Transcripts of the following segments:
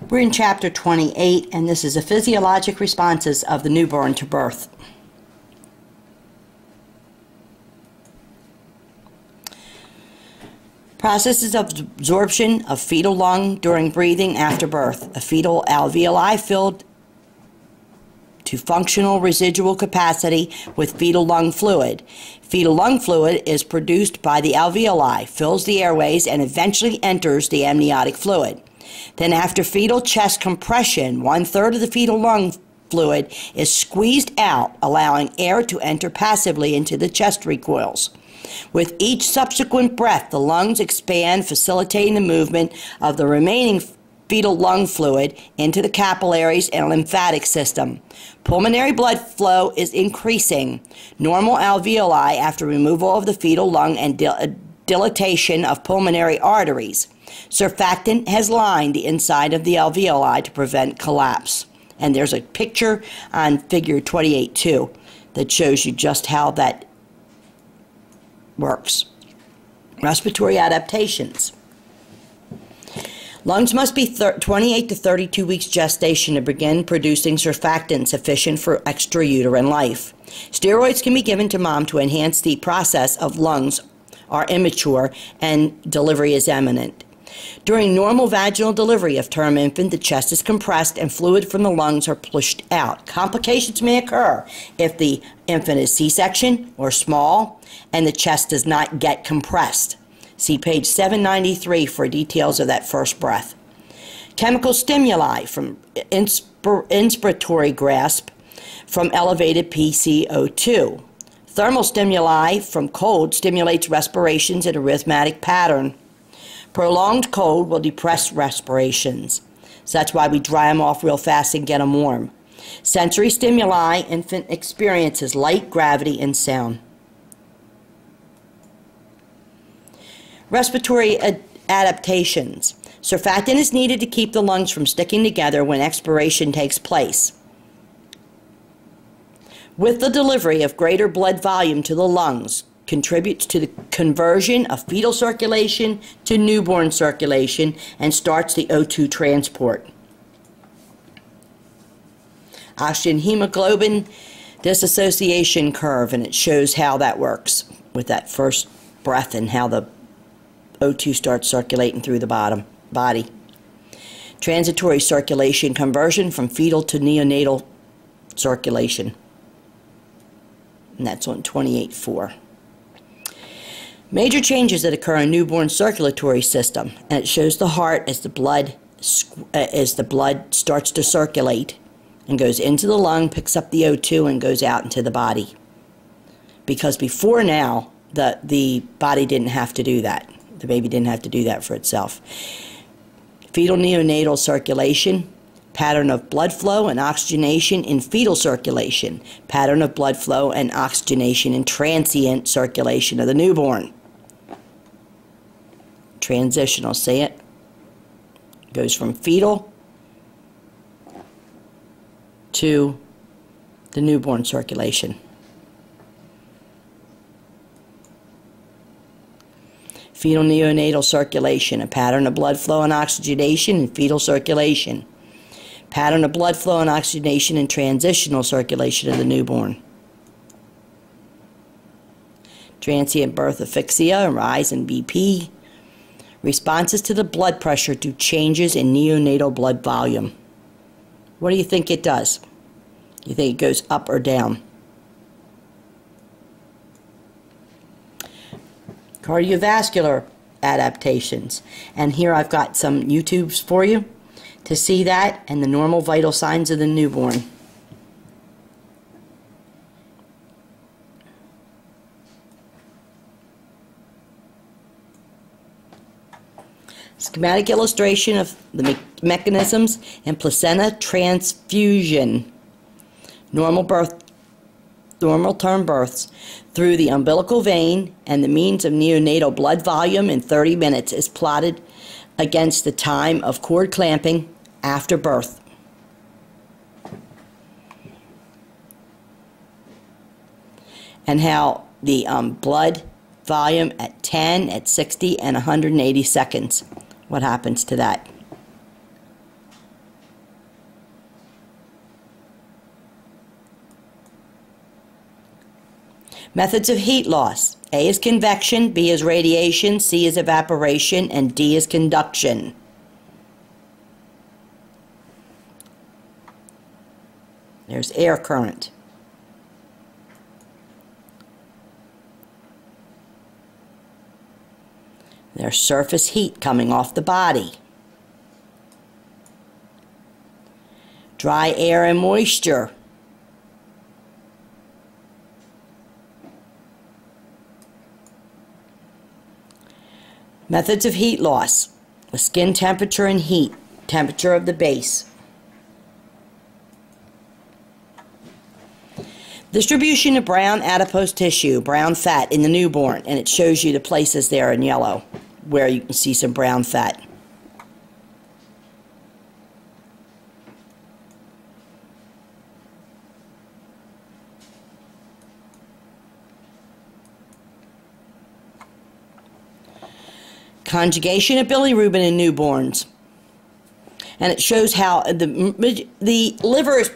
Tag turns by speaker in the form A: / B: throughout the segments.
A: We're in chapter 28, and this is the physiologic responses of the newborn to birth. Processes of absorption of fetal lung during breathing after birth. A fetal alveoli filled to functional residual capacity with fetal lung fluid. Fetal lung fluid is produced by the alveoli, fills the airways, and eventually enters the amniotic fluid. Then after fetal chest compression, 1/3 of the fetal lung fluid is squeezed out, allowing air to enter passively into the chest recoils. With each subsequent breath, the lungs expand, facilitating the movement of the remaining fetal lung fluid into the capillaries and lymphatic system. Pulmonary blood flow is increasing. Normal alveoli after removal of the fetal lung and dilatation of pulmonary arteries. Surfactant has lined the inside of the alveoli to prevent collapse. And there's a picture on figure 28-2 that shows you just how that works. Respiratory adaptations. Lungs must be 28 to 32 weeks gestation to begin producing surfactant sufficient for extrauterine life. Steroids can be given to mom to enhance the process of lungs are immature and delivery is imminent. During normal vaginal delivery of term infant, the chest is compressed and fluid from the lungs are pushed out. Complications may occur if the infant is C-section or small and the chest does not get compressed. See page 793 for details of that first breath. Chemical stimuli from inspiratory grasp from elevated PCO2. Thermal stimuli from cold stimulates respirations in a rhythmic pattern. Prolonged cold will depress respirations. So that's why we dry them off real fast and get them warm. Sensory stimuli, infant experiences light, gravity, and sound. Respiratory adaptations. Surfactant is needed to keep the lungs from sticking together when expiration takes place. With the delivery of greater blood volume to the lungs, contributes to the conversion of fetal circulation to newborn circulation and starts the O2 transport. Oxygen hemoglobin dissociation curve, and it shows how that works with that first breath and how the O2 starts circulating through the body. Transitory circulation conversion from fetal to neonatal circulation. And that's on 28-4. Major changes that occur in newborn circulatory system, and it shows the heart as the blood starts to circulate and goes into the lung, picks up the O2 and goes out into the body. Because before now, the body didn't have to do that. The baby didn't have to do that for itself. Fetal neonatal circulation, pattern of blood flow and oxygenation in fetal circulation, pattern of blood flow and oxygenation in transient circulation of the newborn. Transitional, see it? Goes from fetal to the newborn circulation. Fetal neonatal circulation, a pattern of blood flow and oxygenation in fetal circulation. Pattern of blood flow and oxygenation in transitional circulation of the newborn. Transient birth asphyxia, rise in BP. Responses to the blood pressure to changes in neonatal blood volume. What do you think it does? You think it goes up or down? Cardiovascular adaptations. And here I've got some YouTubes for you to see that and the normal vital signs of the newborn. Schematic illustration of the mechanisms in placenta transfusion. Normal term births through the umbilical vein and the means of neonatal blood volume in 30 minutes is plotted against the time of cord clamping after birth. And how the blood volume at 10, at 60, and 180 seconds. What happens to that? Methods of heat loss. A is convection, B is radiation, C is evaporation, and D is conduction. There's air current. There's surface heat coming off the body. Dry air and moisture. Methods of heat loss. The skin temperature and heat. Temperature of the base. Distribution of brown adipose tissue, brown fat in the newborn, and it shows you the places there in yellow where you can see some brown fat. Conjugation of bilirubin in newborns, and it shows how the liver is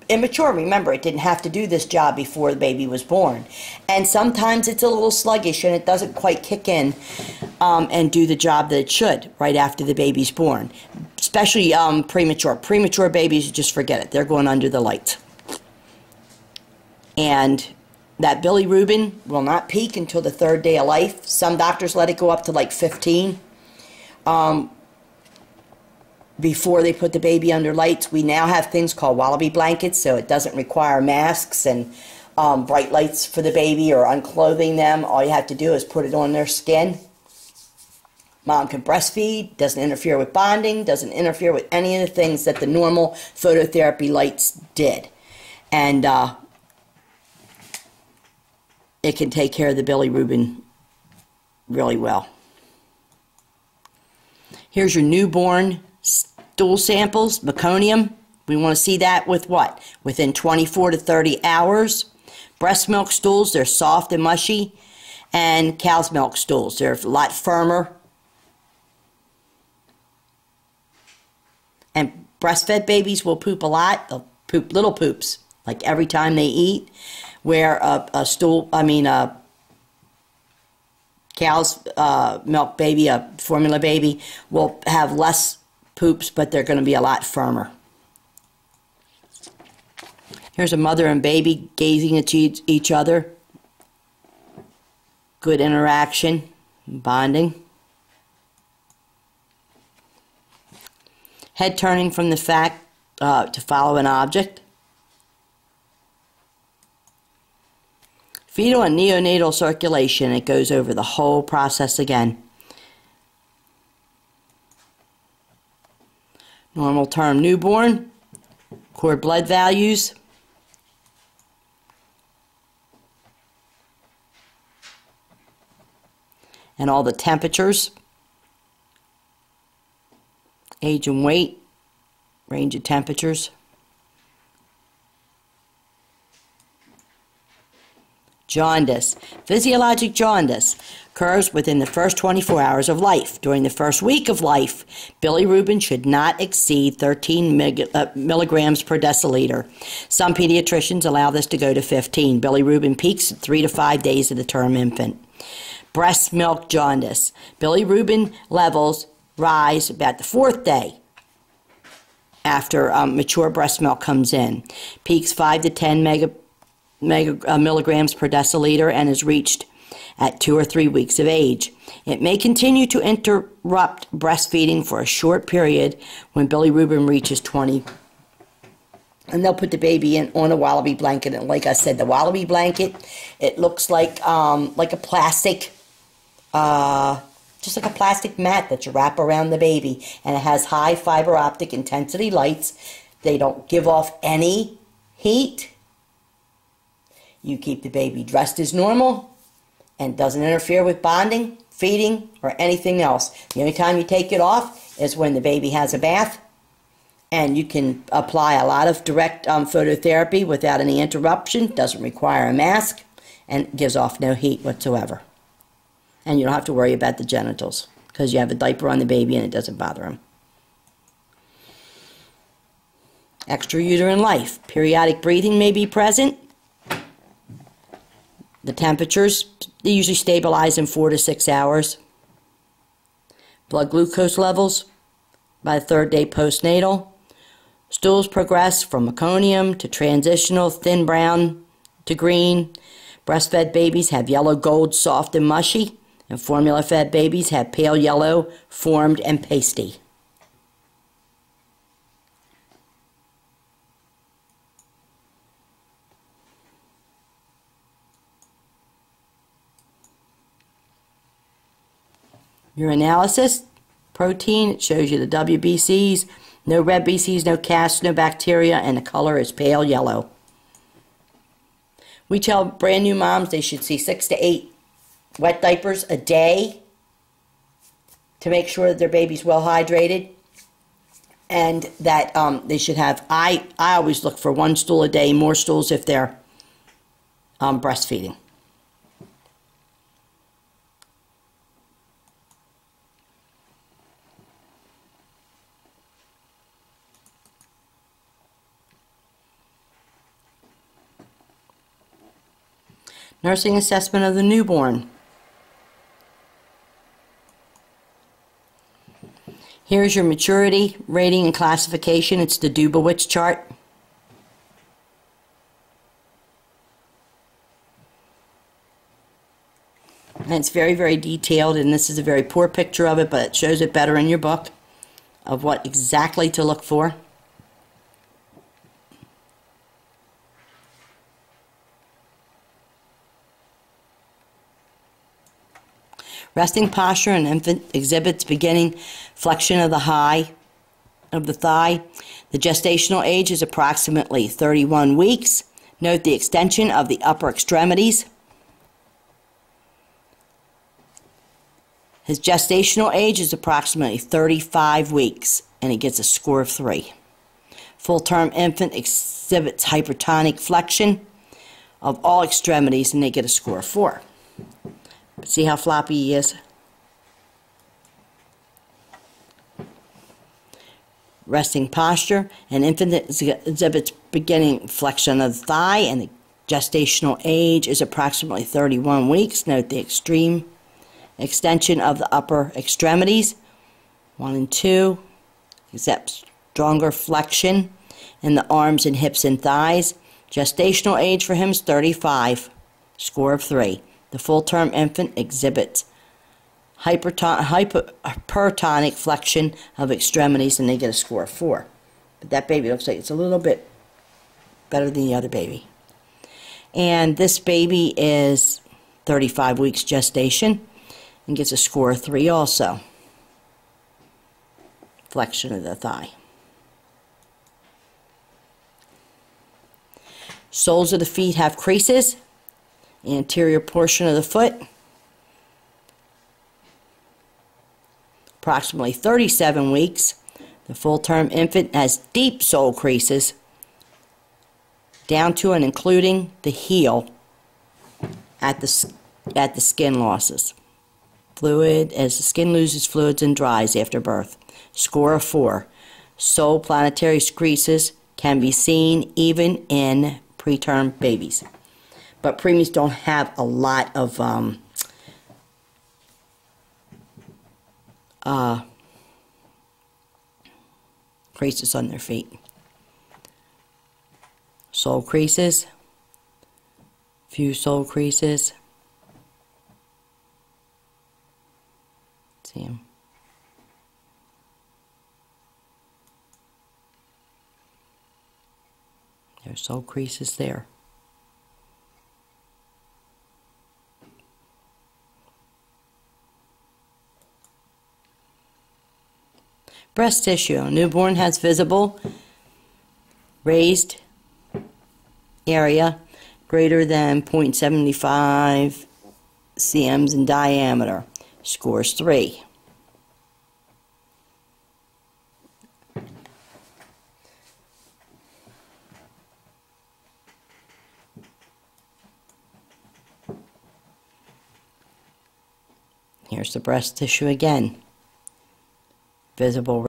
A: immature. Remember, it didn't have to do this job before the baby was born, and sometimes it's a little sluggish and it doesn't quite kick in and do the job that it should right after the baby's born, especially premature babies. Just forget it, they're going under the lights. And that bilirubin will not peak until the 3rd day of life. Some doctors let it go up to like 15 before they put the baby under lights. We now have things called wallaby blankets, so it doesn't require masks and bright lights for the baby or unclothing them. All you have to do is put it on their skin. Mom can breastfeed, doesn't interfere with bonding, doesn't interfere with any of the things that the normal phototherapy lights did. And it can take care of the bilirubin really well. Here's your newborn stool samples, meconium. We want to see that with what? Within 24 to 30 hours. Breast milk stools, they're soft and mushy. And cow's milk stools, they're a lot firmer. And breastfed babies will poop a lot. They'll poop little poops, like every time they eat. Where a cow's milk baby, a formula baby, will have less poops, but they're going to be a lot firmer. Here's a mother and baby gazing at each other. Good interaction, bonding. Head turning from the fact to follow an object. Fetal and neonatal circulation, it goes over the whole process again. Normal term newborn, cord blood values, and all the temperatures, age and weight, range of temperatures. Jaundice. Physiologic jaundice occurs within the first 24 hours of life. During the first week of life, bilirubin should not exceed 13 milligrams per deciliter. Some pediatricians allow this to go to 15. Bilirubin peaks at 3 to 5 days of the term infant. Breast milk jaundice. Bilirubin levels rise about the 4th day after mature breast milk comes in. Peaks 5 to 10 milligrams per deciliter and is reached at 2 or 3 weeks of age. It may continue to interrupt breastfeeding for a short period when bilirubin reaches 20. And they'll put the baby on a wallaby blanket. And like I said, the wallaby blanket, it looks like a plastic, just like a plastic mat that you wrap around the baby. And it has high fiber optic intensity lights. They don't give off any heat. You keep the baby dressed as normal and doesn't interfere with bonding, feeding, or anything else. The only time you take it off is when the baby has a bath, and you can apply a lot of direct phototherapy without any interruption. Doesn't require a mask and gives off no heat whatsoever. And you don't have to worry about the genitals because you have a diaper on the baby and it doesn't bother him. Extrauterine life. Periodic breathing may be present. The temperatures, they usually stabilize in 4 to 6 hours. Blood glucose levels by the 3rd day postnatal. Stools progress from meconium to transitional, thin brown to green. Breastfed babies have yellow gold, soft and mushy, and formula-fed babies have pale yellow, formed and pasty. Urinalysis, protein, it shows you the WBCs, no red BCs, no casts, no bacteria, and the color is pale yellow. We tell brand new moms they should see 6 to 8 wet diapers a day to make sure that their baby's well hydrated, and that they should have, I always look for 1 stool a day, more stools if they're breastfeeding. Nursing assessment of the newborn. Here's your maturity, rating, and classification. It's the Dubowitz chart. And it's very, very detailed, and this is a very poor picture of it, but it shows it better in your book of what exactly to look for. Resting posture, an infant exhibits beginning flexion of the thigh. The gestational age is approximately 31 weeks. Note the extension of the upper extremities. His gestational age is approximately 35 weeks, and he gets a score of 3. Full-term infant exhibits hypertonic flexion of all extremities, and they get a score of 4. See how floppy he is? Resting posture. An infant exhibits beginning flexion of the thigh, and the gestational age is approximately 31 weeks. Note the extreme extension of the upper extremities. 1 and 2. Except stronger flexion in the arms and hips and thighs. Gestational age for him is 35. Score of 3. The full-term infant exhibits hypertonic flexion of extremities, and they get a score of 4. But that baby looks like it's a little bit better than the other baby. And this baby is 35 weeks gestation and gets a score of 3 also. Flexion of the thigh. Soles of the feet have creases. Anterior portion of the foot, approximately 37 weeks. The full-term infant has deep sole creases down to and including the heel at the skin losses. Fluid, as the skin loses fluids and dries after birth. Score of 4. Sole planetary creases can be seen even in preterm babies. But preemies don't have a lot of creases on their feet. Sole creases, few sole creases. See them. There's sole creases there. Breast tissue. Newborn has visible raised area greater than 0.75 cms in diameter. Scores 3. Here's the breast tissue again. Visible